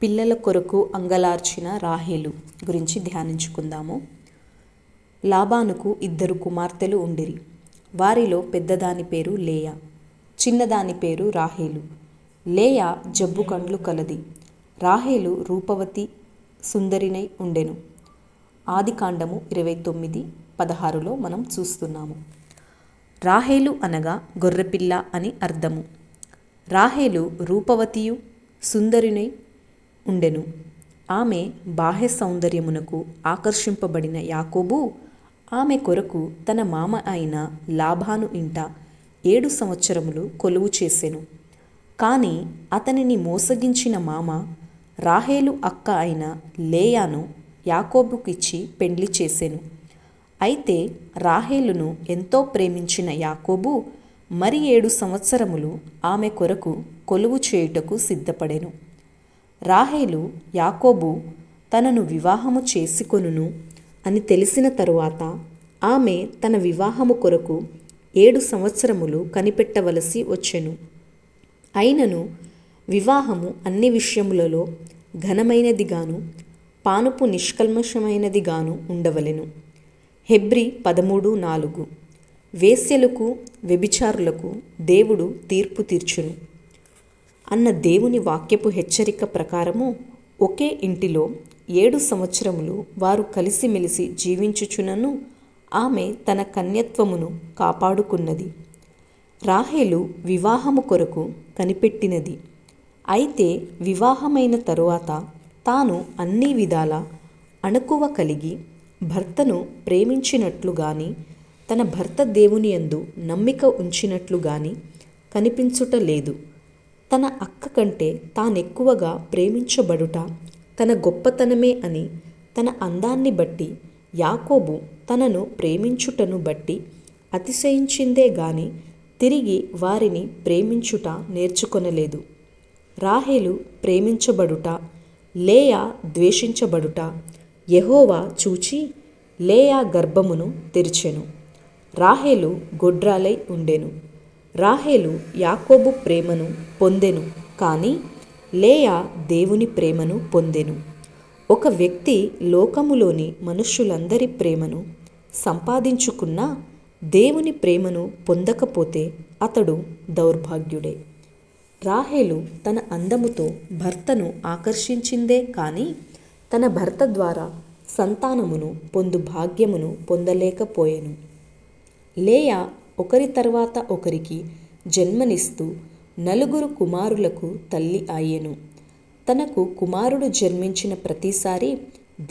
పిల్లల కొరకు అంగలార్చిన రాహేలు గురించి ధ్యానించుకుందాము. లాబానుకు 2 కుమార్తెలు ఉండిరి. వారిలో పెద్దదాని పేరు లేయా, చిన్నదాని పేరు రాహేలు. లేయా జబ్బు కండ్లు కలది, రాహేలు రూపవతి సుందరినై ఉండెను. ఆదికాండము 29:16లో మనం చూస్తున్నాము. రాహేలు అనగా గొర్రెపిల్ల అని అర్థము. రాహేలు రూపవతియు సుందరినై ఉండెను. ఆమె బాహ్య సౌందర్యమునకు ఆకర్షింపబడిన యాకోబు ఆమె కొరకు తన మామ అయిన లాబాను ఇంట 7 సంవత్సరములు కొలువు చేసెను. కాని అతనిని మోసగించిన మామ రాహేలు అక్క అయిన లేయాను యాకోబుకిచ్చి పెండ్లి చేసెను. అయితే రాహేలును ఎంతో ప్రేమించిన యాకోబు మరి 7 సంవత్సరములు ఆమె కొరకు కొలువు చేయుటకు సిద్ధపడెను. రాహేలు యాకోబు తనను వివాహము చేసుకొనును అని తెలిసిన తరువాత ఆమె తన వివాహము కొరకు 7 సంవత్సరములు కనిపెట్టవలసి వచ్చెను. అయినను వివాహము అన్ని విషయములలో ఘనమైనదిగాను పానుపు నిష్కల్మషమైనదిగాను ఉండవలెను. హెబ్రీ 13:4 వేశ్యలకు వ్యభిచారులకు దేవుడు తీర్పు తీర్చును అన్న దేవుని వాక్యపు హెచ్చరిక ప్రకారము ఒకే ఇంటిలో 7 సంవత్సరములు వారు కలిసిమెలిసి జీవించుచునను ఆమె తన కన్యత్వమును కాపాడుకున్నది. రాహేలు వివాహము కొరకు కనిపెట్టినది. అయితే వివాహమైన తరువాత తాను అన్ని విధాల అణకువ కలిగి భర్తను ప్రేమించినట్లు గాని తన భర్త దేవుని యందు నమ్మిక ఉంచినట్లు గాని కనిపించుటలేదు. తన అక్క కంటే తానెక్కువగా ప్రేమించబడుట తన గొప్పతనమే అని తన అందాన్ని బట్టి యాకోబు తనను ప్రేమించుటను బట్టి అతిశయించిందే గాని తిరిగి వారిని ప్రేమించుట నేర్చుకొనలేదు. రాహేలు ప్రేమించబడుట, లేయా ద్వేషించబడుట యెహోవా చూచి లేయా గర్భమును తెరిచెను. రాహేలు గొడ్రాలై ఉండెను. రాహేలు యాకోబు ప్రేమను పొందెను, కాని లేయా దేవుని ప్రేమను పొందెను. ఒక వ్యక్తి లోకములోని మనుష్యులందరి ప్రేమను సంపాదించుకున్నా దేవుని ప్రేమను పొందకపోతే అతడు దౌర్భాగ్యుడే. రాహేలు తన అందముతో భర్తను ఆకర్షించిందే కాని తన భర్త ద్వారా సంతానమును పొందు భాగ్యమును పొందలేకపోయెను. లేయా ఒకరి తర్వాత ఒకరికి జన్మనిస్తూ 4 కుమారులకు తల్లి అయ్యెను. తనకు కుమారుడు జన్మించిన ప్రతిసారి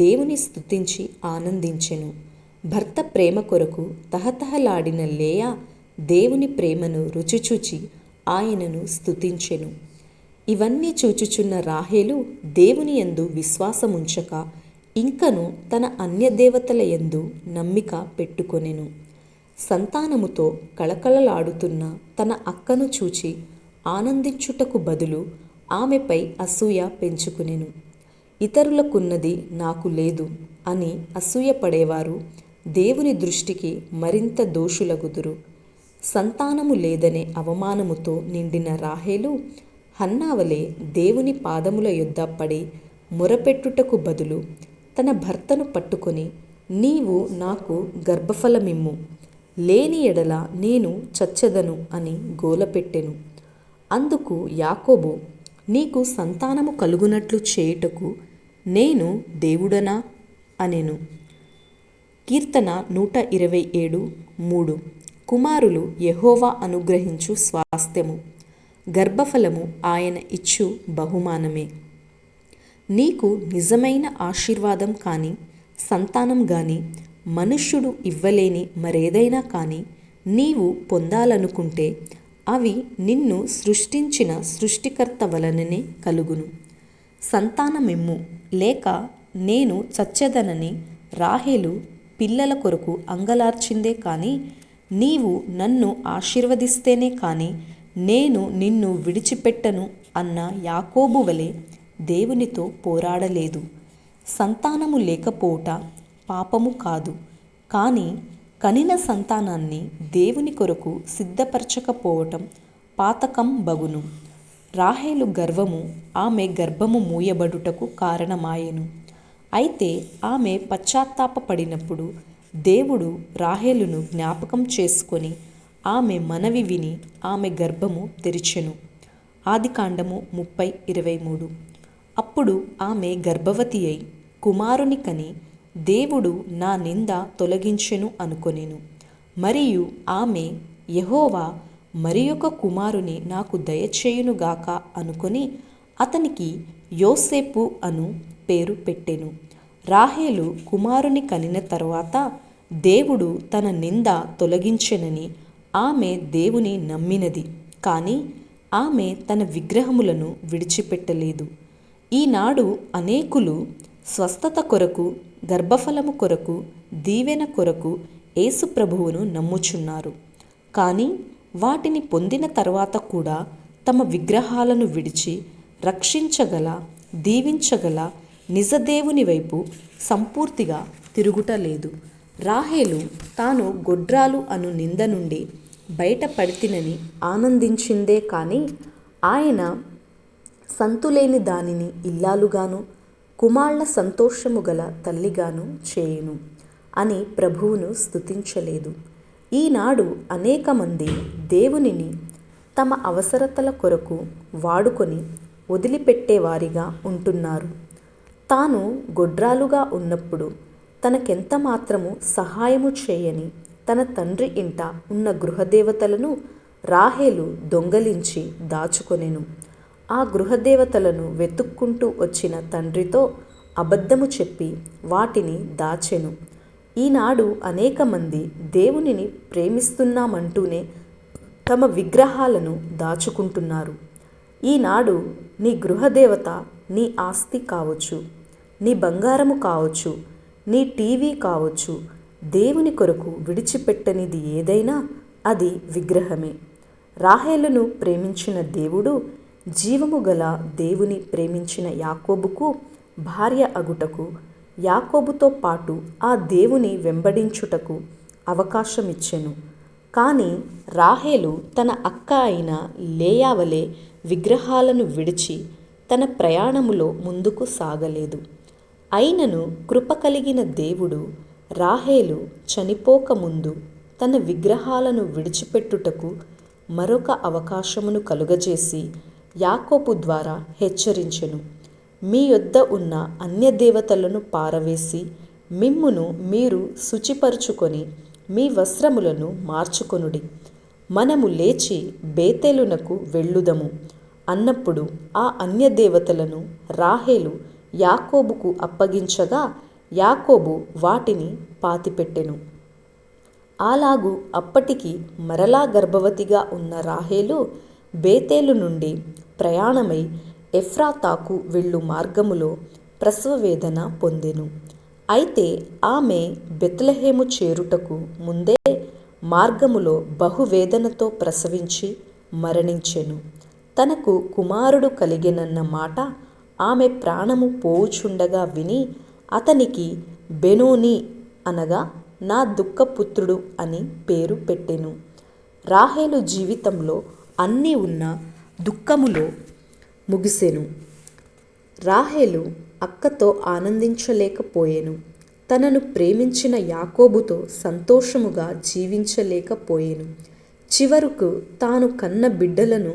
దేవుని స్తుతించి ఆనందించెను. భర్త ప్రేమ కొరకు తహతహలాడిన లేయా దేవుని ప్రేమను రుచిచూచి ఆయనను స్తుతించెను. ఇవన్నీ చూచుచున్న రాహేలు దేవుని యందు విశ్వాసముంచక ఇంకను తన అన్యదేవతల యందు నమ్మిక పెట్టుకొనెను. సంతానముతో కళకళలాడుతున్న తన అక్కను చూచి ఆనందించుటకు బదులు ఆమెపై అసూయ పెంచుకునెను. ఇతరులకున్నది నాకు లేదు అని అసూయపడేవారు దేవుని దృష్టికి మరింత దోషులగుదురు. సంతానము లేదనే అవమానముతో నిండిన రాహేలు హన్నావలే దేవుని పాదముల యొద్ద పడి మొరపెట్టుటకు బదులు తన భర్తను పట్టుకొని నీవు నాకు గర్భఫలమిమ్ము, లేని ఎడల నేను చచ్చెదను అని గోలపెట్టెను. అందుకు యాకోబు నీకు సంతానము కలుగునట్లు చేయుటకు నేను దేవుడనా అనెను. కీర్తన 127:3 కుమారులు యెహోవా అనుగ్రహించు స్వాస్థ్యము, గర్భఫలము ఆయన ఇచ్చు బహుమానమే. నీకు నిజమైన ఆశీర్వాదం కాని సంతానం గాని మనుష్యుడు ఇవ్వలేని మరేదైనా కాని నీవు పొందాలనుకుంటే అవి నిన్ను సృష్టించిన సృష్టికర్త వలననే కలుగును. సంతానమిమ్ము లేక నేను చచ్చెదనని రాహేలు పిల్లల కొరకు అంగలార్చిందే కాని నీవు నన్ను ఆశీర్వదిస్తేనే కాని నేను నిన్ను విడిచిపెట్టను అన్న యాకోబు వలె దేవునితో పోరాడలేదు. సంతానము లేకపోవుట పాపము కాదు, కానీ కనిన సంతానాన్ని దేవుని కొరకు సిద్ధపరచకపోవటం పాతకం బగును. రాహేలు గర్వము ఆమె గర్భము మూయబడుటకు కారణమాయెను. అయితే ఆమె పశ్చాత్తాపపడినప్పుడు దేవుడు రాహేలును జ్ఞాపకం చేసుకొని ఆమె మనవి విని ఆమె గర్భము తెరిచెను. ఆదికాండము 30:23. అప్పుడు ఆమె గర్భవతి అయి కుమారుని కని దేవుడు నా నింద తొలగించెను అనుకొనెను. మరియు ఆమె యెహోవా మరియొక కుమారుని నాకు దయచేయునుగాక అనుకొని అతనికి యోసేపు అను పేరు పెట్టెను. రాహేలు కుమారుని కనిన తరువాత దేవుడు తన నింద తొలగించెనని ఆమె దేవుని నమ్మినది. కానీ ఆమె తన విగ్రహములను విడిచిపెట్టలేదు. ఈనాడు అనేకులు స్వస్థత కొరకు, గర్భఫలము కొరకు, దీవెన కొరకు యేసు ప్రభువును నమ్ముచున్నారు. కానీ వాటిని పొందిన తర్వాత కూడా తమ విగ్రహాలను విడిచి రక్షించగల, దీవించగల నిజదేవుని వైపు సంపూర్తిగా తిరుగుటలేదు. రాహేలు తాను గొడ్రాలు అను నింద నుండి బయటపడితినని ఆనందించిందే కానీ ఆయన సంతులేని దానిని ఇల్లాలుగాను, కుమార్ల సంతోషము గల తల్లిగాను చేయును అని ప్రభువును స్తుతించలేదు. ఈనాడు అనేక మంది దేవునిని తమ అవసరతల కొరకు వాడుకొని వదిలిపెట్టేవారిగా ఉంటున్నారు. తాను గొడ్రాలుగా ఉన్నప్పుడు తనకెంత మాత్రము సహాయము చేయని తన తండ్రి ఇంట ఉన్న గృహదేవతలను రాహేలు దొంగలించి దాచుకొనెను. ఆ గృహదేవతలను వెతుక్కుంటూ వచ్చిన తండ్రితో అబద్ధము చెప్పి వాటిని దాచెను. ఈనాడు అనేక మంది దేవునిని ప్రేమిస్తున్నామంటూనే తమ విగ్రహాలను దాచుకుంటున్నారు. ఈనాడు నీ గృహదేవత నీ ఆస్తి కావచ్చు, నీ బంగారము కావచ్చు, నీ టీవీ కావచ్చు. దేవుని కొరకు విడిచిపెట్టనిది ఏదైనా అది విగ్రహమే. రాహేలును ప్రేమించిన దేవుడు జీవము గల దేవుని ప్రేమించిన యాకోబుకు భార్య అగుటకు, యాకోబుతో పాటు ఆ దేవుని వెంబడించుటకు అవకాశమిచ్చెను. కానీ రాహేలు తన అక్క అయిన లేయా వలె విగ్రహాలను విడిచి తన ప్రయాణములో ముందుకు సాగలేదు. అయినను కృప కలిగిన దేవుడు రాహేలు చనిపోకముందు తన విగ్రహాలను విడిచిపెట్టుటకు మరొక అవకాశమును కలుగజేసి యాకోబు ద్వారా హెచ్చరించెను. మీ యొద్ద ఉన్న అన్యదేవతలను పారవేసి మిమ్మును మీరు శుచిపరుచుకొని మీ వస్త్రములను మార్చుకొనుడి. మనము లేచి బేతేలునకు వెళ్ళుదము అన్నప్పుడు ఆ అన్యదేవతలను రాహేలు యాకోబుకు అప్పగించగా యాకోబు వాటిని పాతిపెట్టెను. అలాగు అప్పటికి మరలా గర్భవతిగా ఉన్న రాహేలు బేతేలు నుండి ప్రయాణమై ఎఫ్రాతాకు వెళ్ళు మార్గములో ప్రసవ వేదన పొందెను. అయితే ఆమె బెత్లెహేము చేరుటకు ముందే మార్గములో బహువేదనతో ప్రసవించి మరణించెను. తనకు కుమారుడు కలిగెనన్న మాట ఆమె ప్రాణము పోవుచుండగా విని అతనికి బెనోని అనగా నా దుఃఖపుత్రుడు అని పేరు పెట్టెను. రాహేలు జీవితంలో అన్నీ ఉన్న దుఃఖములో ముగిసెను. రాహేలు అక్కతో ఆనందించలేకపోయెను. తనను ప్రేమించిన యాకోబుతో సంతోషముగా జీవించలేకపోయెను. చివరకు తాను కన్న బిడ్డలను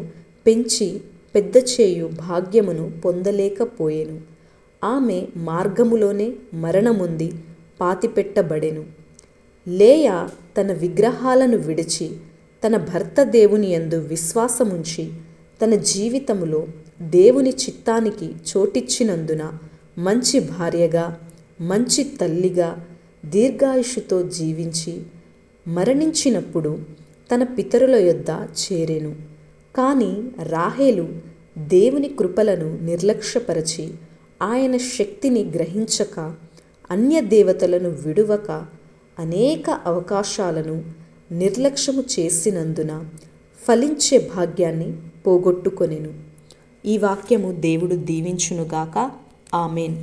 పెంచి పెద్ద చేయు భాగ్యమును పొందలేకపోయెను. ఆమె మార్గములోనే మరణముంది పాతిపెట్టబడెను. లేయా తన విగ్రహాలను విడిచి తన భర్త దేవుని యందు విశ్వాసముంచి తన జీవితములో దేవుని చిత్తానికి చోటిచ్చినందున మంచి భార్యగా, మంచి తల్లిగా దీర్ఘాయుషుతో జీవించి మరణించినప్పుడు తన పితరుల యొద్ద చేరెను. కానీ రాహేలు దేవుని కృపలను నిర్లక్ష్యపరచి ఆయన శక్తిని గ్రహించక అన్య దేవతలను విడువక అనేక అవకాశాలను నిర్లక్ష్యము చేసినందున ఫలించే భాగ్యాన్ని పోగొట్టుకొనెను. ఈ వాక్యము దేవుడు దీవించునుగాక. ఆమెన్.